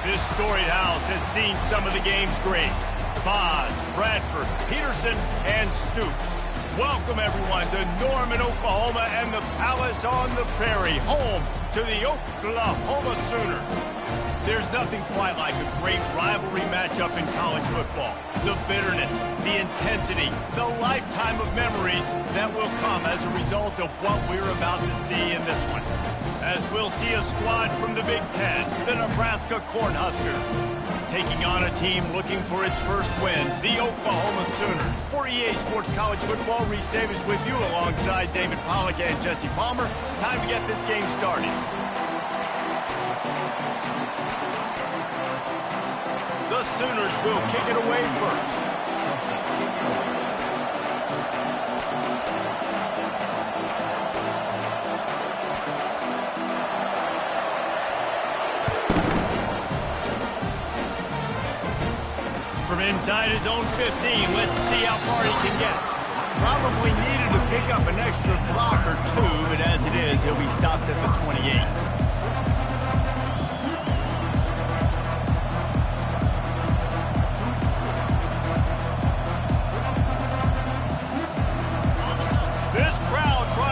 This storied house has seen some of the game's greats. Boz, Bradford, Peterson, and Stoops. Welcome, everyone, to Norman, Oklahoma, and the Palace on the Prairie, home to the Oklahoma Sooners. There's nothing quite like a great rivalry matchup in college football. The bitterness, the intensity, the lifetime of memories that will come as a result of what we're about to see in this one. As we'll see a squad from the Big Ten, the Nebraska Cornhuskers, taking on a team looking for its first win, the Oklahoma Sooners. For EA Sports College Football, Reese Davis with you alongside David Pollack and Jesse Palmer. Time to get this game started. The Sooners will kick it away first. From inside his own 15, let's see how far he can get. Probably needed to pick up an extra block or two, but as it is, he'll be stopped at the 28.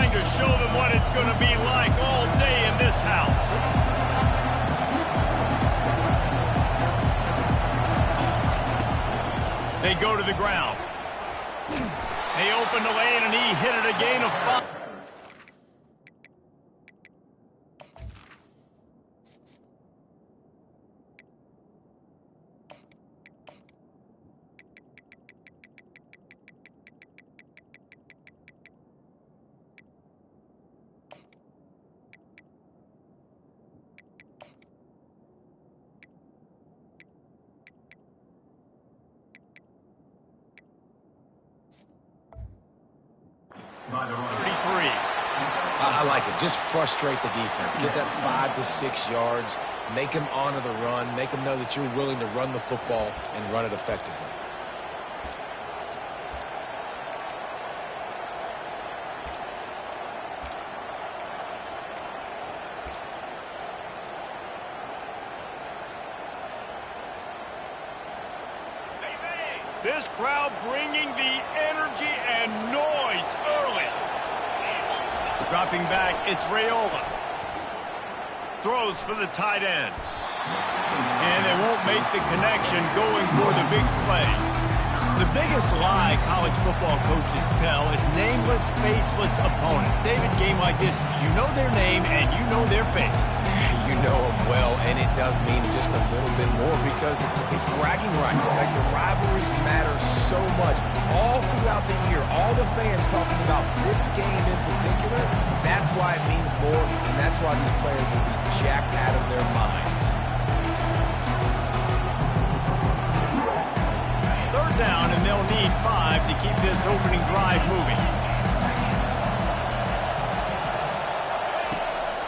To show them what it's going to be like all day in this house. They go to the ground. They open the lane and he hit it again of 5. I like it. Just frustrate the defense. Get that 5 to 6 yards. Make them honor the run. Make them know that you're willing to run the football and run it effectively. This crowd bringing the energy and noise early. Dropping back, it's Raiola. Throws for the tight end. And they won't make the connection going for the big play. The biggest lie college football coaches tell is nameless, faceless opponent. David, game like this, you know their name and you know their face. You know them well, and it does mean just a little bit more because it's bragging rights. Like, the rivalries matter so much all throughout the year. All the fans talking about this game in particular, that's why it means more, and that's why these players will be jacked out of their minds. Third down, and they'll need 5 to keep this opening drive moving.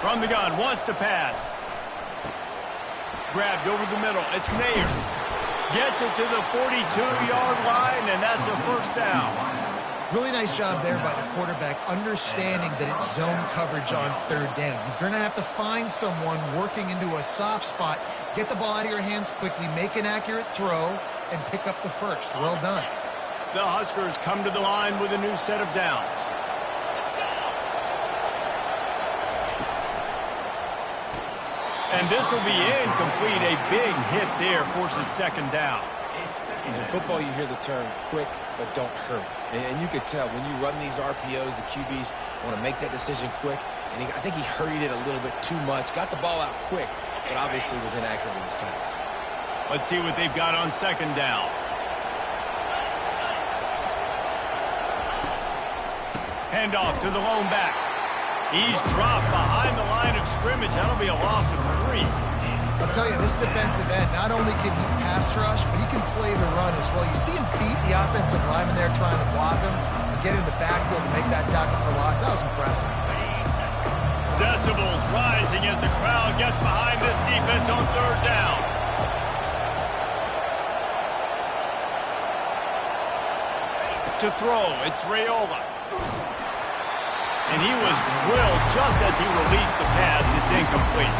From the gun, wants to pass. Grabbed over the middle. It's Mayer. Gets it to the 42-yard line, and that's a first down. Really nice job there by the quarterback, understanding that it's zone coverage on third down. You're going to have to find someone working into a soft spot, get the ball out of your hands quickly, make an accurate throw, and pick up the first. Well done. The Huskers come to the line with a new set of downs. And this will be incomplete. A big hit there forces second down. In football, you hear the term quick, but don't hurry. And you could tell when you run these RPOs, the QBs want to make that decision quick. And I think he hurried it a little bit too much. Got the ball out quick, but obviously was inaccurate with his pass. Let's see what they've got on second down. Handoff to the lone back. He's dropped behind the line of scrimmage. That'll be a loss of 3. I'll tell you, this defensive end, not only can he pass rush, but he can play the run as well. You see him beat the offensive lineman there trying to block him and get in the backfield to make that tackle for loss. That was impressive. Decibels rising as the crowd gets behind this defense on third down. To throw, it's Raiola. And he was drilled just as he released the pass. It's incomplete.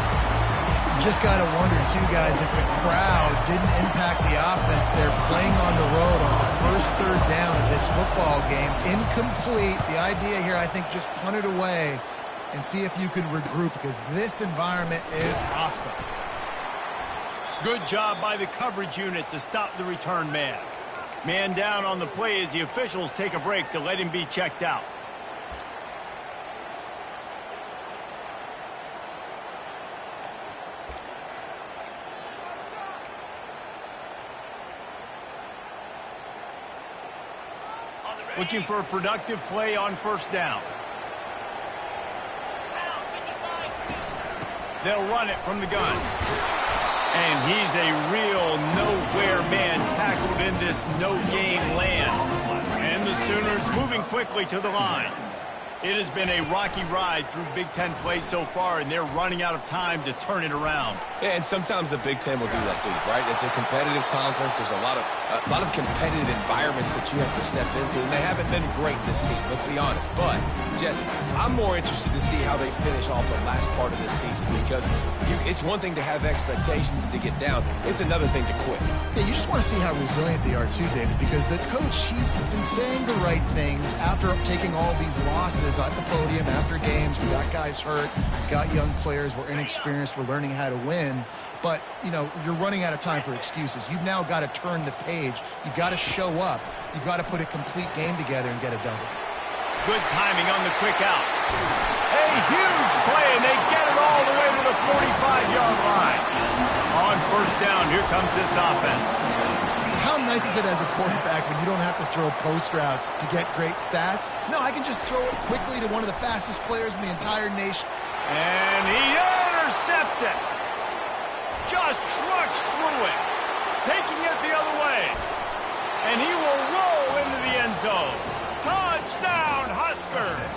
Just got to wonder, too, guys, if the crowd didn't impact the offense. They're playing on the road on the first third down of this football game. Incomplete. The idea here, I think, just punt it away and see if you could regroup, because this environment is hostile. Good job by the coverage unit to stop the return man. Man down on the play as the officials take a break to let him be checked out. Looking for a productive play on first down. They'll run it from the gun. And he's a real nowhere man tackled in this no-gain land. And the Sooners moving quickly to the line. It has been a rocky ride through Big Ten play so far, and they're running out of time to turn it around. Yeah, and sometimes the Big Ten will do that to you, right? It's a competitive conference. There's a lot of competitive environments that you have to step into, and they haven't been great this season, let's be honest. But, Jesse, I'm more interested to see how they finish off the last part of this season, because it's one thing to have expectations and to get down. It's another thing to quit. Yeah, you just want to see how resilient they are too, David, because the coach, he's been saying the right things after taking all these losses at the podium after games. We got guys hurt, we got young players, we're inexperienced, we're learning how to win. But, you know, you're running out of time for excuses. You've now got to turn the page. You've got to show up. You've got to put a complete game together and get a double. Good timing on the quick out. A huge play, and they get it all the way to the 45-yard line. On first down, here comes this offense. How nice is it as a quarterback when you don't have to throw post routes to get great stats? No, I can just throw it quickly to one of the fastest players in the entire nation. And he intercepts it. Just trucks through it. Taking it the other way. And he will roll into the end zone. Touchdown, Huskers.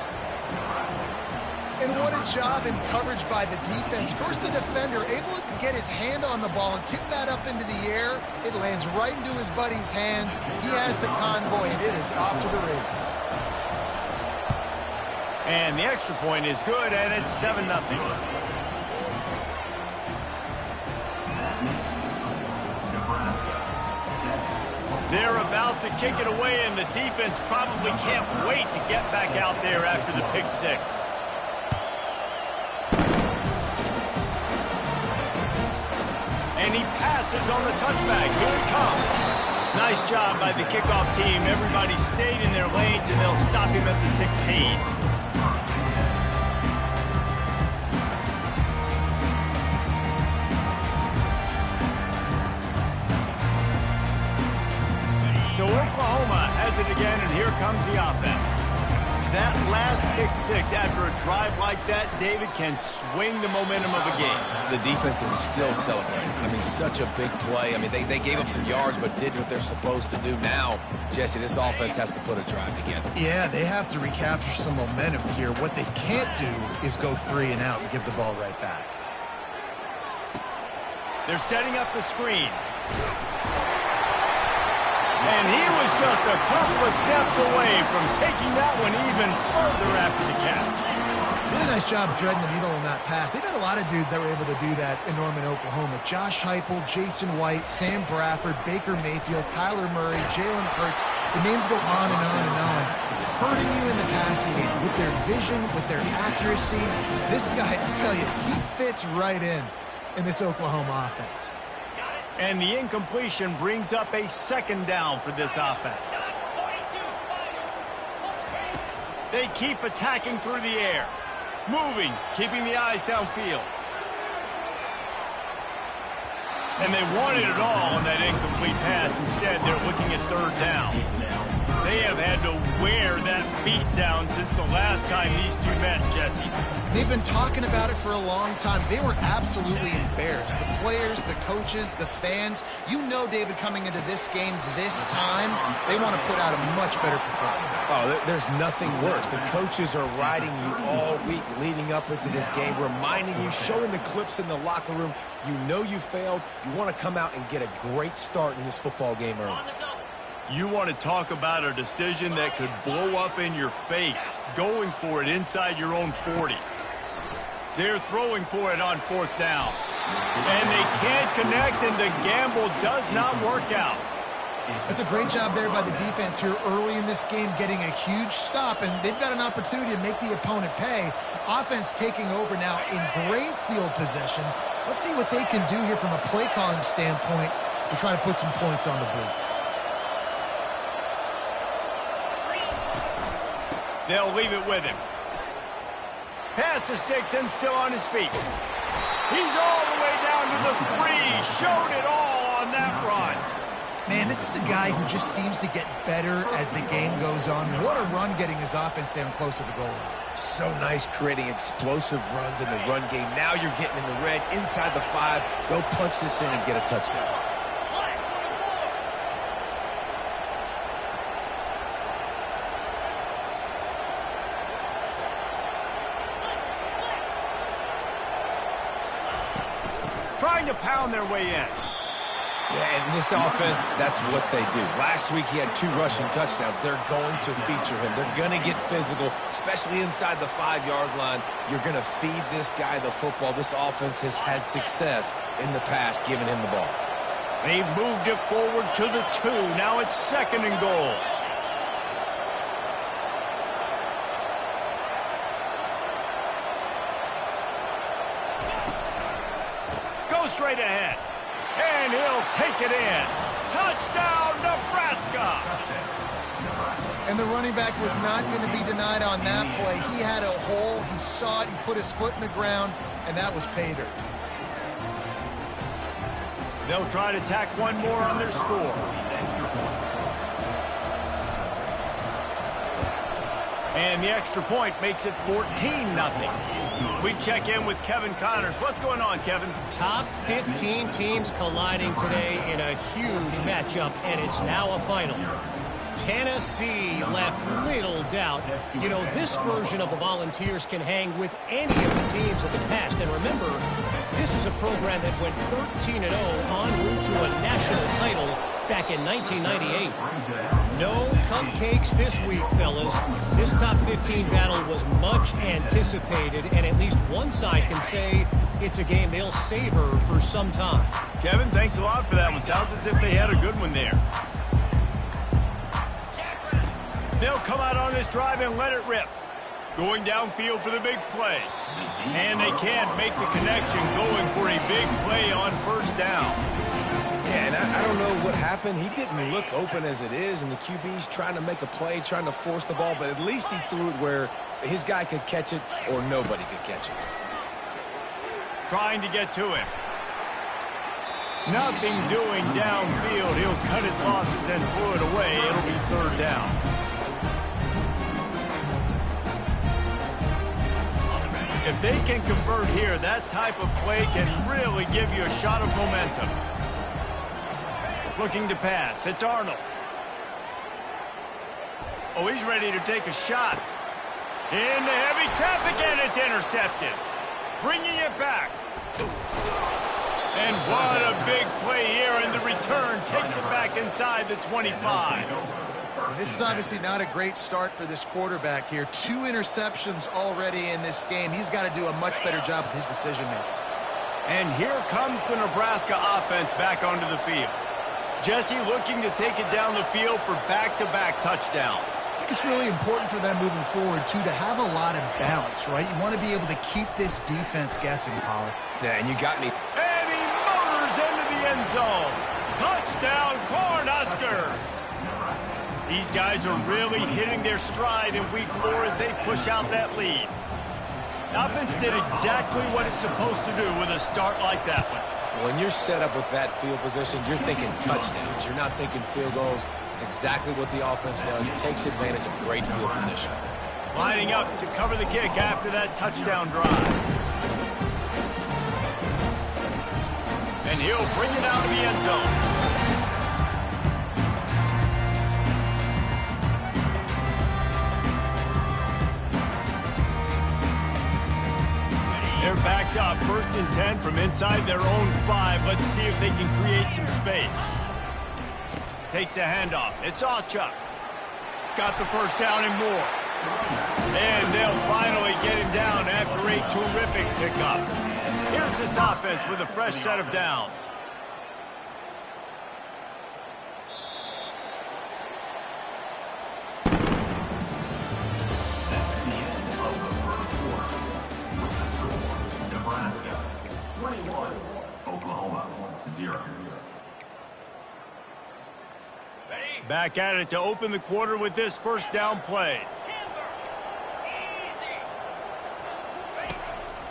And what a job in coverage by the defense. First, the defender able to get his hand on the ball and tip that up into the air. It lands right into his buddy's hands. He has the convoy, and it is off to the races. And the extra point is good, and it's 7-0. They're about to kick it away, and the defense probably can't wait to get back out there after the pick six. And he passes on the touchback. Here it comes. Nice job by the kickoff team. Everybody stayed in their lanes, and they'll stop him at the 16. So Oklahoma has it again, and here comes the offense. That last pick six after a drive like that, David, can swing the momentum of a game. The defense is still celebrating. I mean, such a big play. I mean, they gave up some yards but did what they're supposed to do. Now, Jesse, this offense has to put a drive together. Yeah, they have to recapture some momentum here. What they can't do is go 3 and out and give the ball right back. They're setting up the screen. And he was just a couple of steps away from taking that one even further after the catch. Really nice job threading the needle on that pass. They've had a lot of dudes that were able to do that in Norman, Oklahoma. Josh Heupel, Jason White, Sam Bradford, Baker Mayfield, Kyler Murray, Jalen Hurts. The names go on and on and on. Hurting you in the passing game with their vision, with their accuracy. This guy, I tell you, he fits right in this Oklahoma offense. And the incompletion brings up a second down for this offense. They keep attacking through the air. Moving, keeping the eyes downfield. And they wanted it all on that incomplete pass. Instead, they're looking at third down. They have had to wear that beat down since the last time these two met, Jesse. They've been talking about it for a long time. They were absolutely embarrassed. The players, the coaches, the fans. You know, David, coming into this game this time, they want to put out a much better performance. Oh, there's nothing worse. The coaches are riding you all week leading up into this game, reminding you, showing the clips in the locker room. You know you failed. You want to come out and get a great start in this football game early. You want to talk about a decision that could blow up in your face, going for it inside your own 40. They're throwing for it on fourth down. And they can't connect, and the gamble does not work out. That's a great job there by the defense here early in this game, getting a huge stop, and they've got an opportunity to make the opponent pay. Offense taking over now in great field possession. Let's see what they can do here from a play calling standpoint to try to put some points on the board. They'll leave it with him. Pass the sticks and still on his feet. He's all the way down to the 3. Showed it all on that run. Man, this is a guy who just seems to get better as the game goes on. What a run getting his offense down close to the goal line. So nice creating explosive runs in the run game. Now you're getting in the red, inside the 5. Go punch this in and get a touchdown. Trying to pound their way in. Yeah, and this offense, that's what they do. Last week he had 2 rushing touchdowns. They're going to feature him. They're going to get physical, especially inside the 5-yard line. You're going to feed this guy the football. This offense has had success in the past giving him the ball. They've moved it forward to the 2. Now it's 2nd and goal. Go straight ahead. And he'll take it in. Touchdown, Nebraska! And the running back was not going to be denied on that play. He had a hole. He saw it. He put his foot in the ground, and that was pay dirt. They'll try to tack one more on their score. And the extra point makes it 14-0. We check in with Kevin Connors. What's going on, Kevin? Top 15 teams colliding today in a huge matchup, and it's now a final. Tennessee left little doubt. You know, this version of the Volunteers can hang with any of the teams of the past. And remember, this is a program that went 13-0 en route to a national title back in 1998. No cupcakes this week, fellas. This top 15 battle was much anticipated, and at least one side can say it's a game they'll savor for some time. Kevin, thanks a lot for that one. Sounds as if they had a good one there. They'll come out on this drive and let it rip. Going downfield for the big play. And they can't make the connection, going for a big play on first down. Yeah, and I don't know what happened. He didn't look open as it is, and the QB's trying to make a play, trying to force the ball, but at least he threw it where his guy could catch it or nobody could catch it. Trying to get to him. Nothing doing downfield. He'll cut his losses and throw it away. It'll be third down. If they can convert here, that type of play can really give you a shot of momentum. Looking to pass. It's Arnold. Oh, he's ready to take a shot. In the heavy traffic, and it's intercepted. Bringing it back. And what a big play here, and the return takes it back inside the 25. This is obviously not a great start for this quarterback here. 2 interceptions already in this game. He's got to do a much better job with his decision-making. And here comes the Nebraska offense back onto the field. Jesse looking to take it down the field for back-to-back touchdowns. I think it's really important for them moving forward, too, to have a lot of balance, right? You want to be able to keep this defense guessing, Pollard. Yeah, and you got me. And he motors into the end zone. Touchdown, Cornhuskers! These guys are really hitting their stride in week 4 as they push out that lead. The offense did exactly what it's supposed to do with a start like that one. When you're set up with that field position, you're thinking touchdowns. You're not thinking field goals. It's exactly what the offense does. Takes advantage of great field position. Lining up to cover the kick after that touchdown drive. And he'll bring it out of the end zone. They're backed up, 1st and 10 from inside their own 5. Let's see if they can create some space. Takes the handoff. It's Achuk. Got the first down and more. And they'll finally get him down after a terrific pickup. Here's this offense with a fresh set of downs. That's the end of the first quarter. With the score, Nebraska 21, Oklahoma 0. Back at it to open the quarter with this first down play.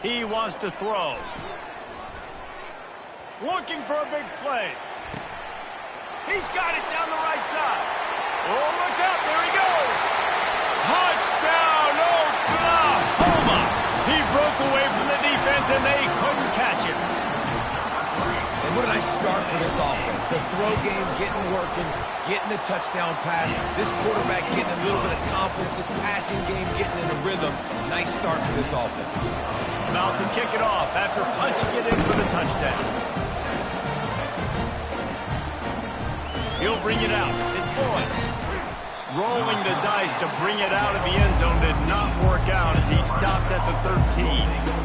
He wants to throw. Looking for a big play. He's got it down the right side. Oh, look out. There he goes. Touchdown, Oklahoma. He broke away from the defense, and they couldn't catch him. And what a nice start for this offense. The throw game getting working, getting the touchdown pass. This quarterback getting a little bit of confidence. This passing game getting in a rhythm. Nice start for this offense. About to kick it off after punching it in for the touchdown. He'll bring it out. It's going. Rolling the dice to bring it out of the end zone did not work out as he stopped at the 13.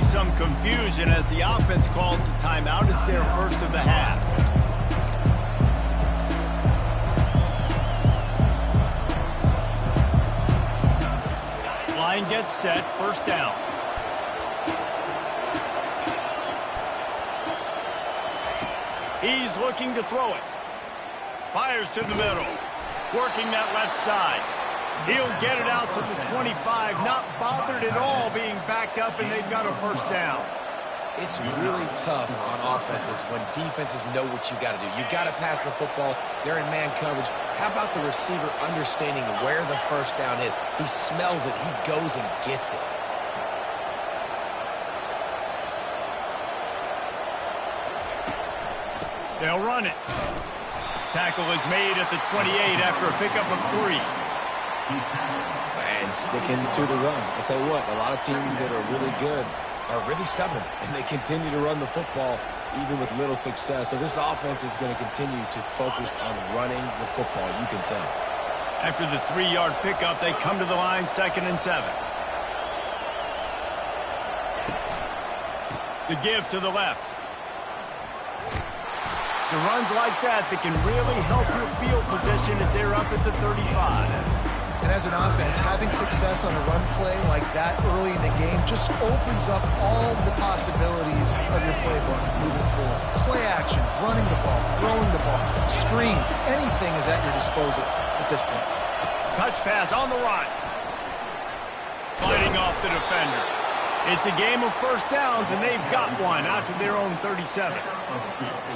Some confusion as the offense calls the timeout. It's their first of the half. Line gets set, first down. He's looking to throw it. Fires to the middle. Working that left side. He'll get it out to the 25, not bothered at all being backed up, and they've got a first down. It's really tough on offenses when defenses know what you got to do. You got to pass the football. They're in man coverage. How about the receiver understanding where the first down is? He smells it. He goes and gets it. They'll run it. Tackle is made at the 28 after a pickup of 3. And sticking to the run. I'll tell you what, a lot of teams that are really good are really stubborn, and they continue to run the football even with little success. So this offense is going to continue to focus on running the football, you can tell. After the 3-yard pickup, they come to the line, 2nd and 7. The give to the left. So runs like that can really help your field position as they're up at the 35. And as an offense, having success on a run play like that early in the game just opens up all the possibilities of your playbook moving forward. Play action, running the ball, throwing the ball, screens, anything is at your disposal at this point. Touch pass on the run. Fighting off the defender. It's a game of first downs, and they've got one out to their own 37.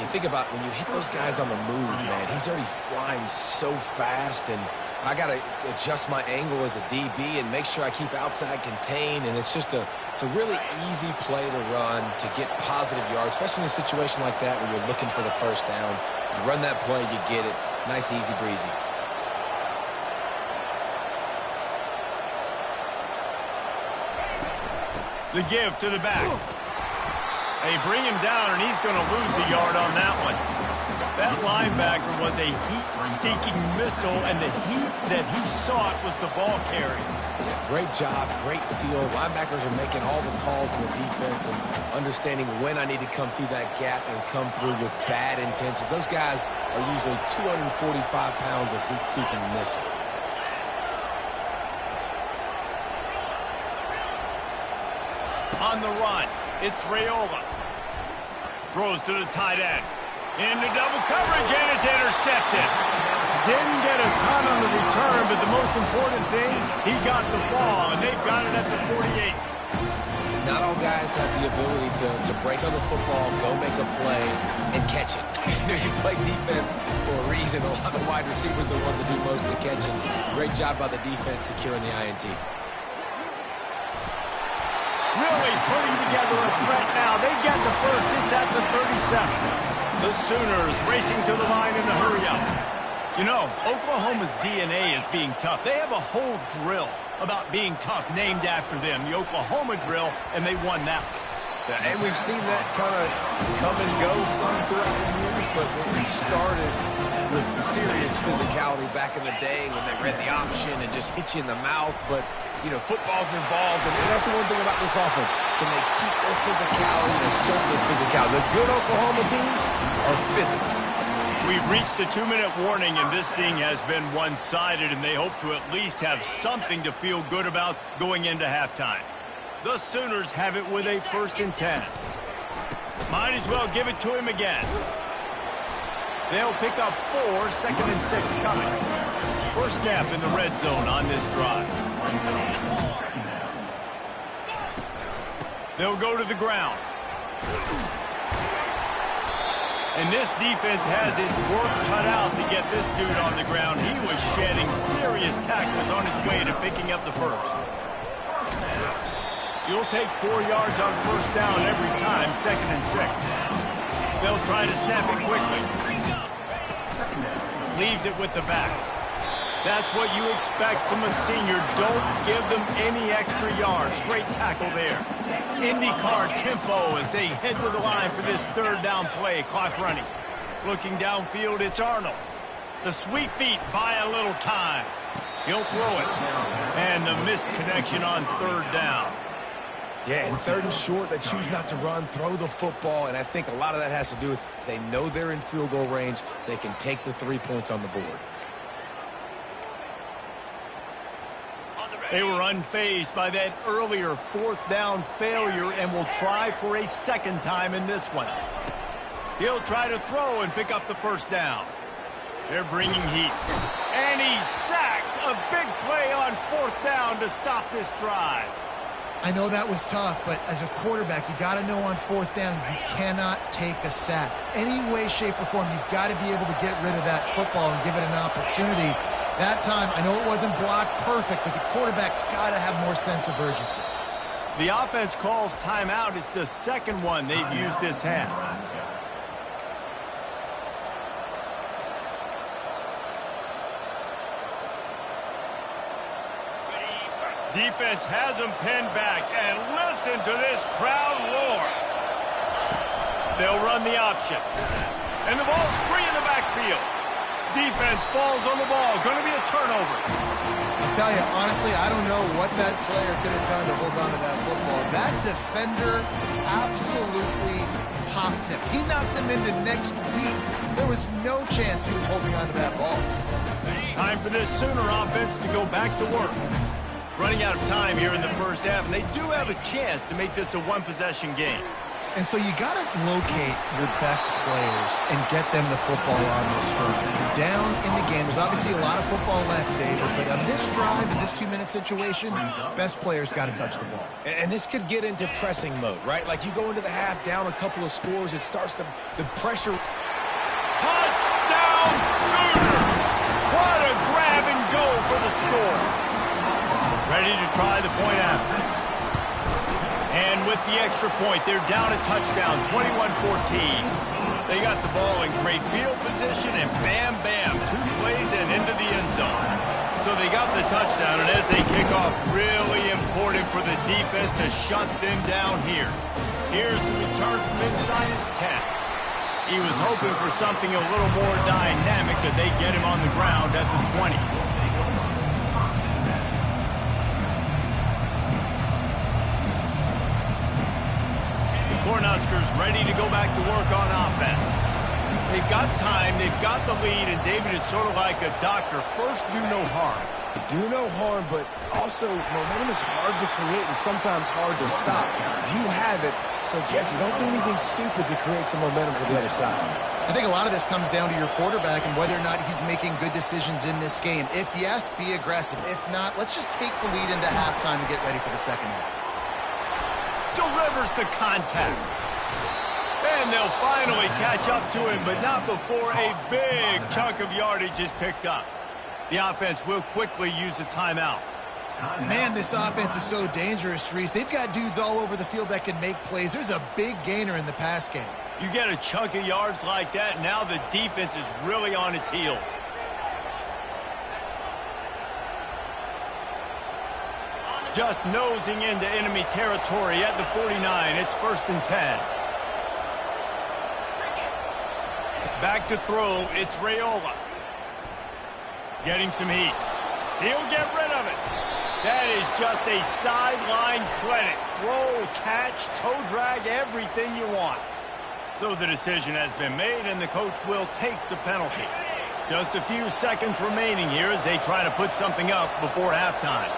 You think about when you hit those guys on the move, man, he's already flying so fast, and I got to adjust my angle as a DB and make sure I keep outside contained, and it's a really easy play to run to get positive yards, especially in a situation like that where you're looking for the first down. You run that play, you get it. Nice, easy breezy. The give to the back. They bring him down, and he's going to lose a yard on that one. That linebacker was a heat-seeking missile, and the heat that he sought was the ball carry. Great job, great feel. Linebackers are making all the calls in the defense and understanding when I need to come through that gap and come through with bad intentions. Those guys are usually 245 pounds of heat-seeking missile. On the run, it's Raiola. Throws to the tight end. Into double coverage, and it's intercepted. Didn't get a ton on the return, but the most important thing, he got the ball, and they've got it at the 48. Not all guys have the ability to break on the football, go make a play, and catch it. You play defense for a reason. A lot of the wide receivers are the ones that do most of the catching. Great job by the defense securing the INT. Really putting together a threat now. They get the first. It's at the 37. The Sooners racing to the line in the hurry-up. You know, Oklahoma's DNA is being tough. They have a whole drill about being tough named after them, the Oklahoma drill, and they won that one. And we've seen that kind of come and go some throughout the years, but it started with serious physicality back in the day when they read the option and just hit you in the mouth. But, you know, football's involved, and that's the one thing about this offense. Can they keep their physicality and assert their physicality? The good Oklahoma teams are physical. We've reached the 2-minute warning, and this thing has been one-sided, and they hope to at least have something to feel good about going into halftime. The Sooners have it with a 1st and 10. Might as well give it to him again. They'll pick up 4, 2nd and 6 coming. First snap in the red zone on this drive. They'll go to the ground. And this defense has its work cut out to get this dude on the ground. He was shedding serious tackles on his way to picking up the first. You'll take 4 yards on 1st down every time, 2nd and 6. They'll try to snap it quickly. Leaves it with the back. That's what you expect from a senior. Don't give them any extra yards. Great tackle there. IndyCar tempo as they head to the line for this 3rd down play. Clock running. Looking downfield, it's Arnold. The sweet feet buy a little time. He'll throw it. And the missed connection on 3rd down. Yeah, and 3rd and short, they choose not to run, throw the football, and I think a lot of that has to do with they know they're in field goal range. They can take the 3 points on the board. They were unfazed by that earlier 4th down failure and will try for a 2nd time in this one. He'll try to throw and pick up the 1st down. They're bringing heat. And he's sacked. A big play on 4th down to stop this drive. I know that was tough, but as a quarterback, you got to know on 4th down, you cannot take a sack. Any way, shape, or form, you've got to be able to get rid of that football and give it an opportunity. That time, I know it wasn't blocked perfect, but the quarterback's got to have more sense of urgency. The offense calls timeout. It's the 2nd one they've used this half. Defense has them pinned back, and listen to this crowd roar. They'll run the option. And the ball's free in the backfield. Defense falls on the ball. Going to be a turnover. I'll tell you, honestly, I don't know what that player could have done to hold on to that football. That defender absolutely popped him. He knocked him into next week. There was no chance he was holding on to that ball. Time for this Sooner offense to go back to work. Running out of time here in the 1st half, and they do have a chance to make this a 1-possession game. And so you got to locate your best players and get them the football on this run. You're down in the game. There's obviously a lot of football left, David, but on this drive, in this 2-minute situation, best players got to touch the ball. And this could get into pressing mode, right? Like you go into the half down a couple of scores, it starts to the pressure. Touchdown Sooners! What a grab and go for the score. Ready to try the point after. And with the extra point, they're down a touchdown, 21-14. They got the ball in great field position, and bam, bam, 2 plays and into the end zone. So they got the touchdown, and as they kick off, really important for the defense to shut them down here. Here's the return from inside his 10. He was hoping for something a little more dynamic, but they get him on the ground at the 20. Cornhuskers ready to go back to work on offense. They've got time, they've got the lead, and David, it's sort of like a doctor. First, do no harm. Do no harm, but also momentum is hard to create and sometimes hard to stop. You have it, so Jesse, don't do anything stupid to create some momentum for the other side. I think a lot of this comes down to your quarterback and whether or not he's making good decisions in this game. If yes, be aggressive. If not, let's just take the lead into halftime and get ready for the 2nd half. Delivers the contact. And they'll finally catch up to him, but not before a big chunk of yardage is picked up. The offense will quickly use a timeout. Man, this offense is so dangerous, Reese. They've got dudes all over the field that can make plays. There's a big gainer in the pass game. You get a chunk of yards like that, now the defense is really on its heels. Just nosing into enemy territory at the 49. It's 1st and 10. Back to throw. It's Raiola. Getting some heat. He'll get rid of it. That is just a sideline credit. Throw, catch, toe drag, everything you want. So the decision has been made, and the coach will take the penalty. Just a few seconds remaining here as they try to put something up before halftime.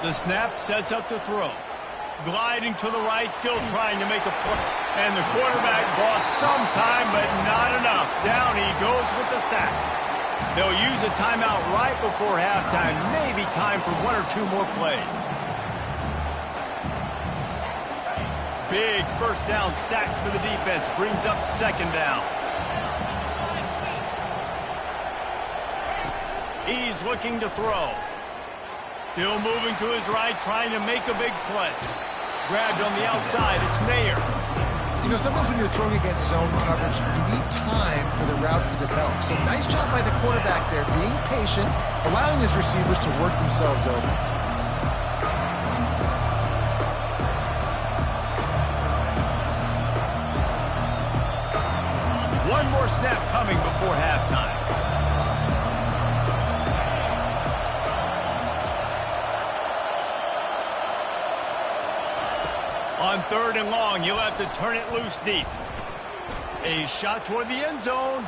The snap sets up the throw. Gliding to the right, still trying to make a play. And the quarterback bought some time, but not enough. Down he goes with the sack. They'll use a timeout right before halftime. Maybe time for 1 or 2 more plays. Big first down sack for the defense. Brings up 2nd down. He's looking to throw. Still moving to his right, trying to make a big play. Grabbed on the outside, it's Mayer. You know, sometimes when you're throwing against zone coverage, you need time for the routes to develop. So nice job by the quarterback there, being patient, allowing his receivers to work themselves over. One more snap coming before halftime. On 3rd and long, you'll have to turn it loose deep. A shot toward the end zone.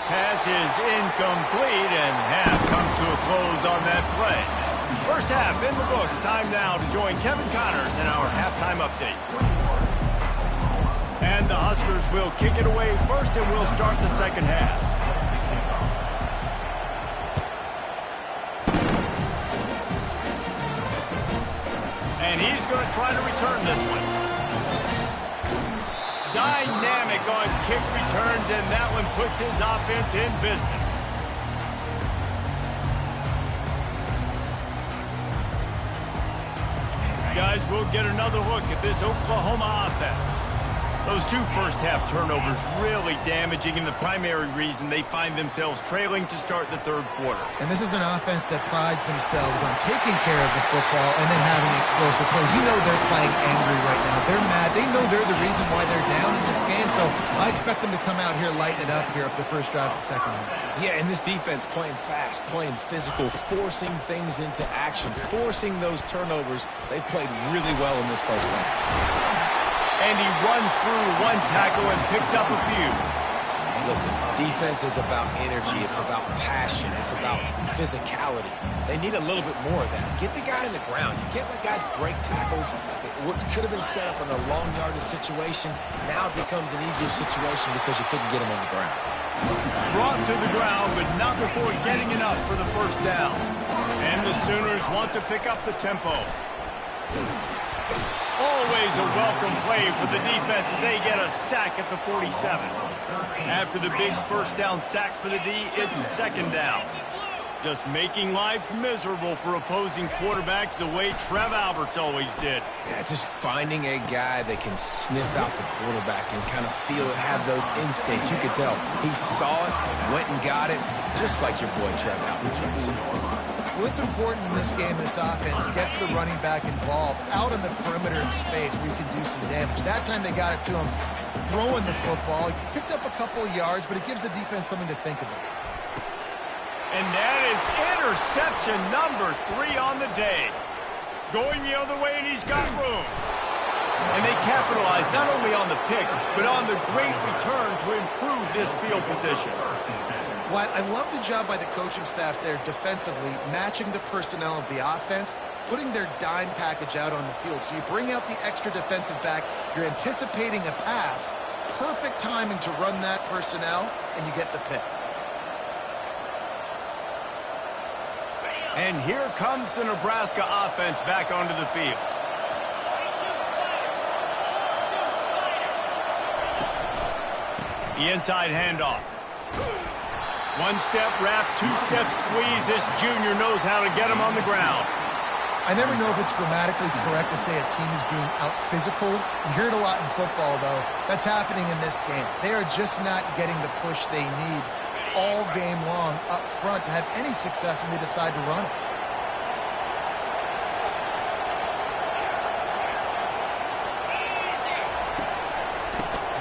Pass is incomplete, and half comes to a close on that play. First half in the books. Time now to join Kevin Connors in our halftime update. And the Huskers will kick it away first, and we'll start the 2nd half. And he's going to try to return this one. Dynamic on kick returns, and that one puts his offense in business. Guys, we'll get another look at this Oklahoma offense. Those 2 first-half turnovers really damaging, and the primary reason they find themselves trailing to start the 3rd quarter. And this is an offense that prides themselves on taking care of the football and then having explosive plays. You know they're playing angry right now. They're mad. They know they're the reason why they're down in this game, so I expect them to come out here, lighten it up here for the first drive of the 2nd half. Yeah, and this defense playing fast, playing physical, forcing things into action, forcing those turnovers. They played really well in this first half. And he runs through 1 tackle and picks up a few. Listen, defense is about energy. It's about passion. It's about physicality. They need a little bit more of that. Get the guy in the ground. You can't let guys break tackles. What could have been set up in a long yardage situation now becomes an easier situation because you couldn't get him on the ground. Brought to the ground, but not before getting enough for the first down. And the Sooners want to pick up the tempo. Always a welcome play for the defense as they get a sack at the 47. After the big first down sack for the D, it's 2nd down. Just making life miserable for opposing quarterbacks the way Trev Alberts always did. Yeah, just finding a guy that can sniff out the quarterback and kind of feel it, have those instincts. You could tell he saw it, went and got it, just like your boy Trev Alberts was. Well, it's important in this game, this offense gets the running back involved out on the perimeter in space where you can do some damage. That time they got it to him throwing the football. He picked up a couple of yards, but it gives the defense something to think about. And that is interception number 3 on the day. Going the other way, and he's got room. And they capitalized not only on the pick, but on the great return to improve this field position. Well, I love the job by the coaching staff there defensively, matching the personnel of the offense, putting their dime package out on the field. So you bring out the extra defensive back, you're anticipating a pass, perfect timing to run that personnel, and you get the pick. And here comes the Nebraska offense back onto the field. The inside handoff. 1-step wrap, 2-step squeeze. This junior knows how to get him on the ground. I never know if it's grammatically correct to say a team is being out-physicaled. You hear it a lot in football, though. That's happening in this game. They are just not getting the push they need all game long up front to have any success when they decide to run it.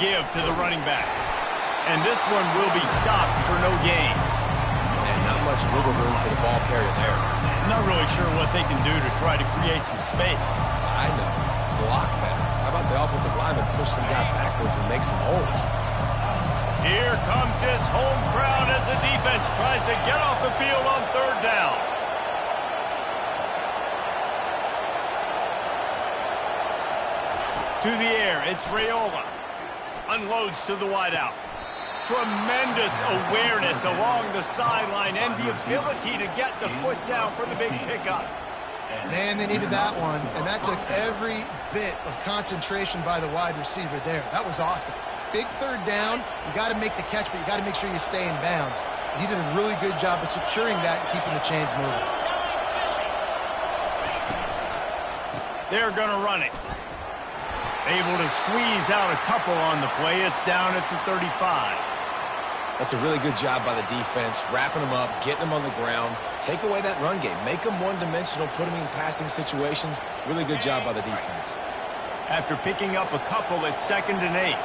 Give to the running back. And this one will be stopped for no gain. And not much wiggle room for the ball carrier there. Not really sure what they can do to try to create some space. I know. Block better. How about the offensive lineman push some guy backwards and make some holes? Here comes this home crowd as the defense tries to get off the field on third down. To the air, it's Raiola. Unloads to the wideout. Tremendous awareness along the sideline and the ability to get the foot down for the big pickup. Man, they needed that one, and that took every bit of concentration by the wide receiver there. That was awesome. Big third down, you got to make the catch, but you got to make sure you stay in bounds. He did a really good job of securing that and keeping the chains moving. They're going to run it. Able to squeeze out a couple on the play. It's down at the 35. That's a really good job by the defense, wrapping them up, getting them on the ground. Take away that run game. Make them one-dimensional, put them in passing situations. Really good job by the defense. After picking up a couple, it's 2nd and 8.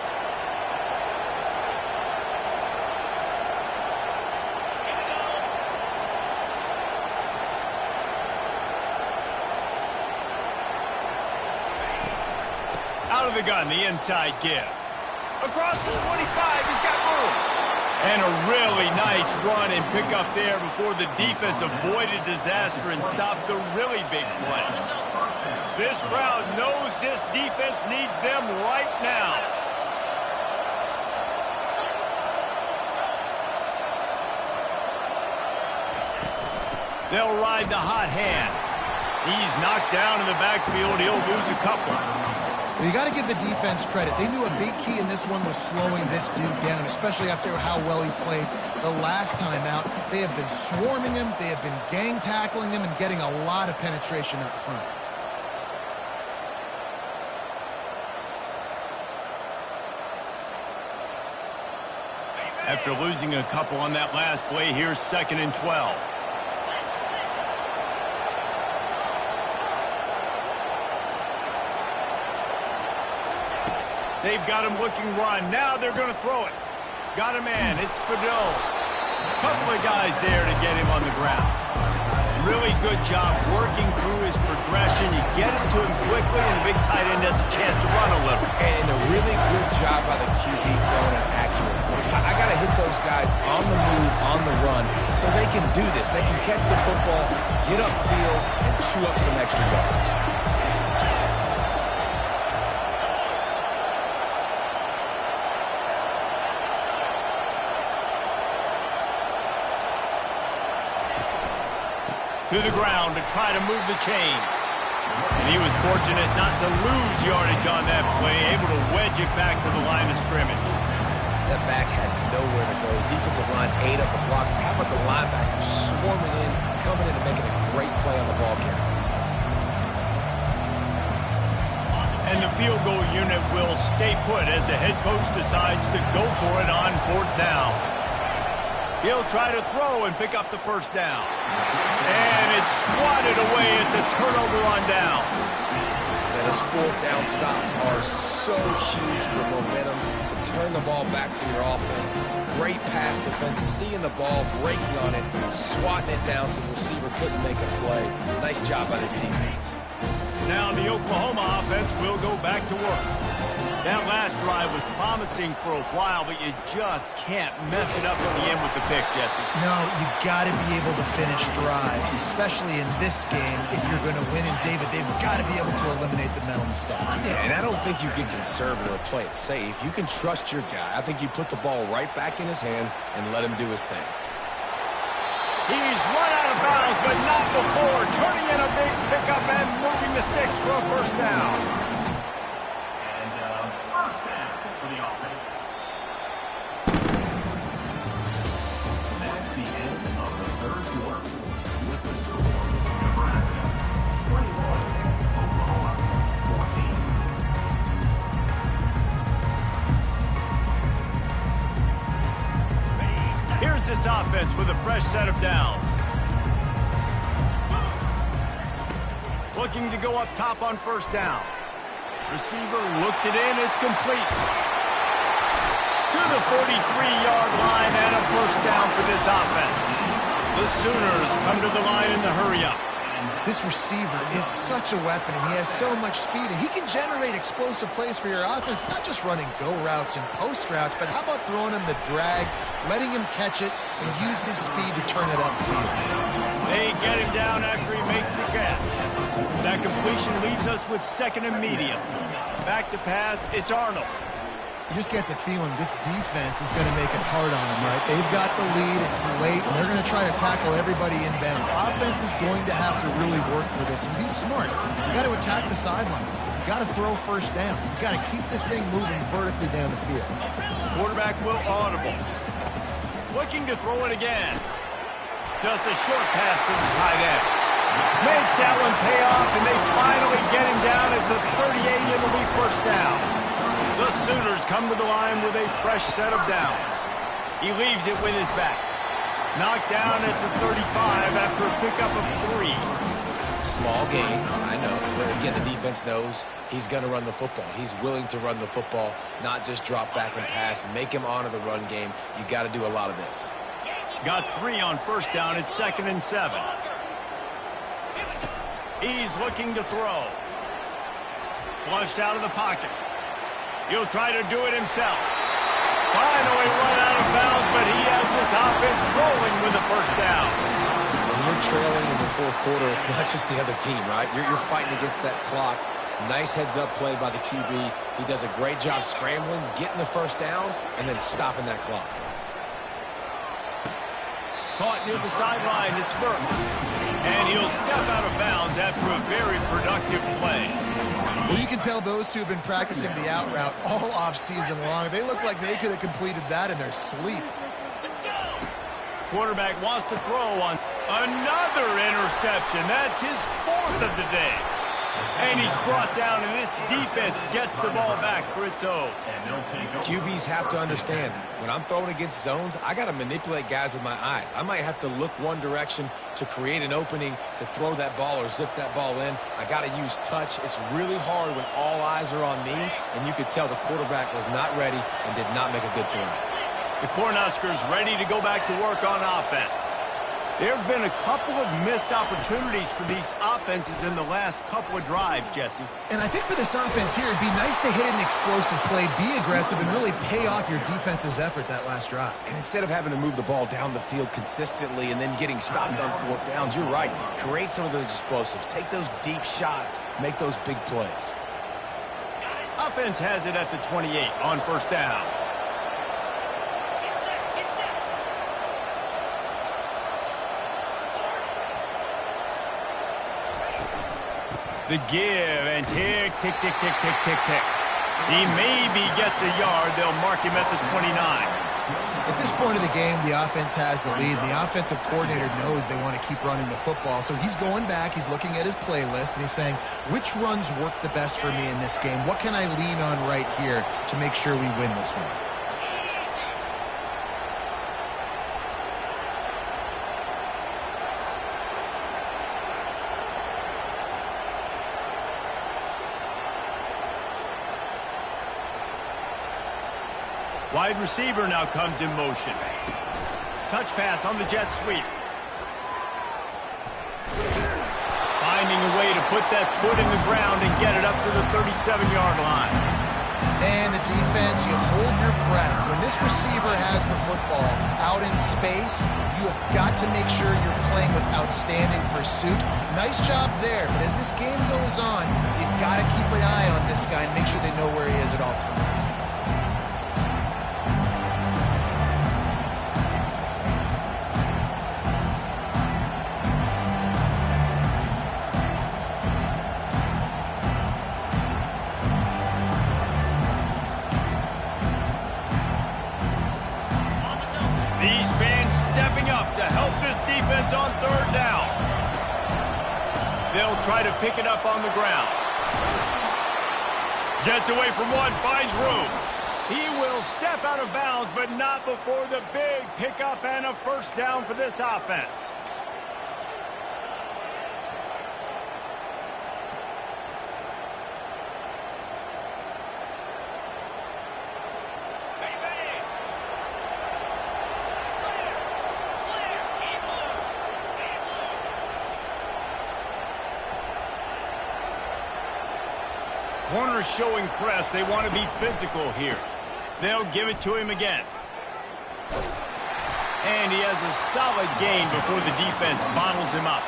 Out of the gun, the inside give. Across the 25, he's got room. And a really nice run and pick up there before the defense avoided disaster and stopped the really big play. This crowd knows this defense needs them right now. They'll ride the hot hand. He's knocked down in the backfield. He'll lose a couple. Well, you got to give the defense credit. They knew a big key in this one was slowing this dude down, especially after how well he played the last time out. They have been swarming him, they have been gang tackling him, and getting a lot of penetration up front. After losing a couple on that last play, here's 2nd and 12. They've got him looking run. Now they're going to throw it. Got a man. It's Fidel. Couple of guys there to get him on the ground. Really good job working through his progression. You get it to him quickly, and the big tight end has a chance to run a little. And a really good job by the QB throwing an accurate throw. I got to hit those guys on the move, on the run, so they can do this. They can catch the football, get upfield, and chew up some extra yards. To the ground to try to move the chains. And he was fortunate not to lose yardage on that play, able to wedge it back to the line of scrimmage. That back had nowhere to go. Defensive line ate up the blocks. How about the linebackers swarming in, coming in and making a great play on the ball carrier? And the field goal unit will stay put as the head coach decides to go for it on 4th down. He'll try to throw and pick up the first down. And it's swatted away. It's a turnover on downs. And those 4th down stops are so huge for momentum to turn the ball back to your offense. Great pass defense, seeing the ball, breaking on it, swatting it down so the receiver couldn't make a play. Nice job by this defense. Now the Oklahoma offense will go back to work. That last drive was promising for a while, but you just can't mess it up at the end with the pick, Jesse. No, you got to be able to finish drives, especially in this game. If you're going to win, and David, they've got to be able to eliminate the mental mistakes. Yeah, and I don't think you get conservative or play it safe. You can trust your guy. I think you put the ball right back in his hands and let him do his thing. He's run out of bounds, but not before turning in a big pickup and moving the sticks for a first down. First down for the offense. That's the end of the third quarter. With the score, Nebraska 21. offense with a fresh set of downs. Looking to go up top on first down. Receiver looks it in. It's complete. To the 43-yard line and a first down for this offense. The Sooners come to the line in the hurry-up. This receiver is such a weapon, and he has so much speed, and he can generate explosive plays for your offense, not just running go routes and post routes, but how about throwing him the drag, letting him catch it, and use his speed to turn it upfield. They get him down after he makes the catch. That completion leaves us with second and medium. Back to pass, it's Arnold. You just get the feeling this defense is going to make it hard on them, right? They've got the lead, it's late, and they're going to try to tackle everybody inbounds. Offense is going to have to really work for this and be smart. You got to attack the sidelines. You got to throw first down. You got to keep this thing moving vertically down the field. Quarterback will audible. Looking to throw it again. Just a short pass to the tight end. Makes that one pay off, and they finally get him down at the 38. It'll be first down. The Sooners come to the line with a fresh set of downs. He leaves it with his back. Knocked down at the 35 after a pickup of 3. Small game, I know. But again, the defense knows he's going to run the football. He's willing to run the football, not just drop back and pass. Make him honor the run game. You got to do a lot of this. Got 3 on first down at 2nd and 7. He's looking to throw. Flushed out of the pocket. He'll try to do it himself. Finally run out of bounds, but he has this offense rolling with a first down. When you're trailing in the fourth quarter, it's not just the other team, right? You're fighting against that clock. Nice heads-up play by the QB. He does a great job scrambling, getting the first down, and then stopping that clock. Caught near the sideline, it's Burks. And he'll step out of bounds after a very productive play. Well, you can tell those two have been practicing the out route all off-season long. They look like they could have completed that in their sleep. Quarterback wants to throw on another interception. That's his 4th of the day. And he's brought down, and this defense gets the ball back for its own. QBs have to understand, when I'm throwing against zones, I got to manipulate guys with my eyes. I might have to look one direction to create an opening to throw that ball or zip that ball in. I got to use touch. It's really hard when all eyes are on me, and you could tell the quarterback was not ready and did not make a good throw. The Cornhuskers ready to go back to work on offense. There have been a couple of missed opportunities for these offenses in the last couple of drives, Jesse. And I think for this offense here, it'd be nice to hit an explosive play, be aggressive, and really pay off your defense's effort that last drive. And instead of having to move the ball down the field consistently and then getting stopped on 4th downs, you're right. Create some of those explosives. Take those deep shots. Make those big plays. Offense has it at the 28 on first down. The give and tick, tick, tick, tick, tick, tick, tick. He maybe gets a yard. They'll mark him at the 29. At this point of the game, the offense has the lead. The offensive coordinator knows they want to keep running the football. So he's going back, he's looking at his playlist, and he's saying, which runs work the best for me in this game? What can I lean on right here to make sure we win this one? Wide receiver now comes in motion. Touch pass on the jet sweep. Finding a way to put that foot in the ground and get it up to the 37-yard line. And the defense, you hold your breath. When this receiver has the football out in space, you have got to make sure you're playing with outstanding pursuit. Nice job there, but as this game goes on, you've got to keep an eye on this guy and make sure they know where he is at all times. On third down. They'll try to pick it up on the ground. Gets away from one, finds room. He will step out of bounds, but not before the big pickup and a first down for this offense. Corner showing press. They want to be physical here. They'll give it to him again. And he has a solid gain before the defense bottles him up.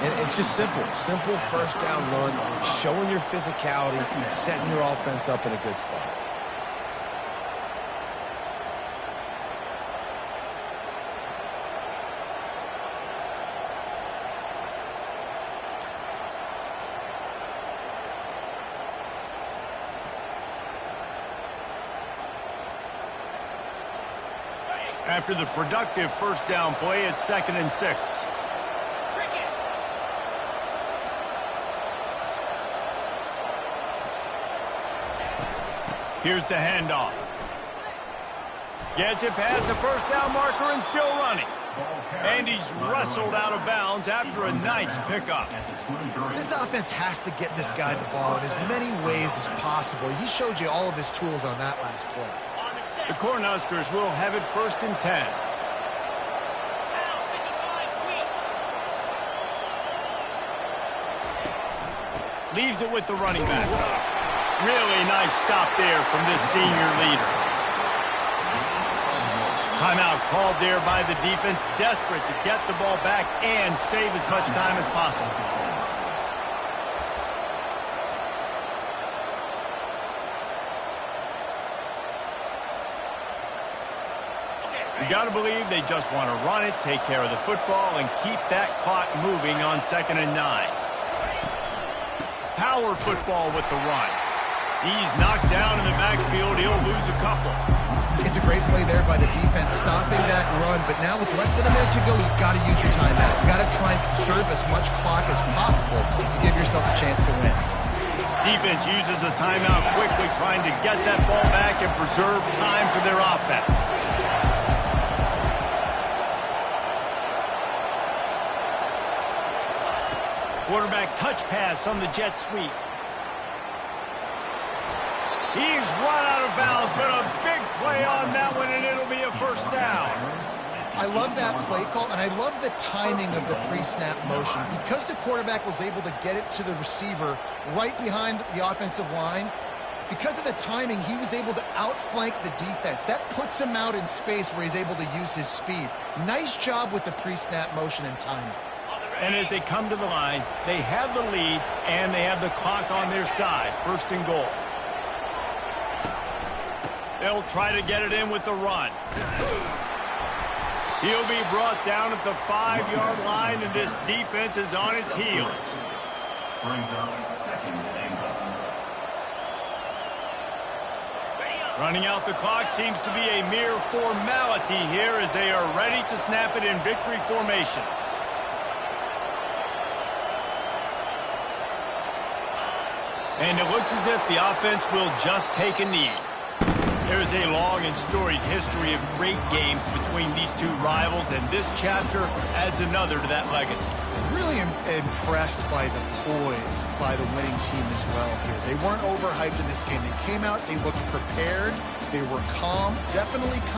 And it's just simple. Simple first down run, showing your physicality, setting your offense up in a good spot. After the productive first down play, it's 2nd and 6. Here's the handoff. Gets it past the first down marker and still running. And he's wrestled out of bounds after a nice pickup. This offense has to get this guy the ball in as many ways as possible. He showed you all of his tools on that last play. The Cornhuskers will have it 1st and 10. Leaves it with the running back. Really nice stop there from this senior leader. Timeout called there by the defense, desperate to get the ball back and save as much time as possible. You got to believe they just want to run it, take care of the football, and keep that clock moving on 2nd and 9. Power football with the run. He's knocked down in the backfield. He'll lose a couple. It's a great play there by the defense, stopping that run. But now with less than a minute to go, you've got to use your timeout. You've got to try and conserve as much clock as possible to give yourself a chance to win. Defense uses a timeout quickly, trying to get that ball back and preserve time for their offense. Quarterback touch pass on the jet sweep. He's run out of bounds, but a big play on that one, and it'll be a first down. I love that play call, and I love the timing of the pre-snap motion. Because the quarterback was able to get it to the receiver right behind the offensive line, because of the timing, he was able to outflank the defense. That puts him out in space where he's able to use his speed. Nice job with the pre-snap motion and timing. And as they come to the line, they have the lead, and they have the clock on their side. 1st and goal. They'll try to get it in with the run. He'll be brought down at the 5-yard line, and this defense is on its heels. Running out the clock seems to be a mere formality here as they are ready to snap it in victory formation. And it looks as if the offense will just take a knee. There is a long and storied history of great games between these two rivals, and this chapter adds another to that legacy. Really impressed by the poise by the winning team as well here. They weren't overhyped in this game. They came out, they looked prepared, they were calm, definitely calm.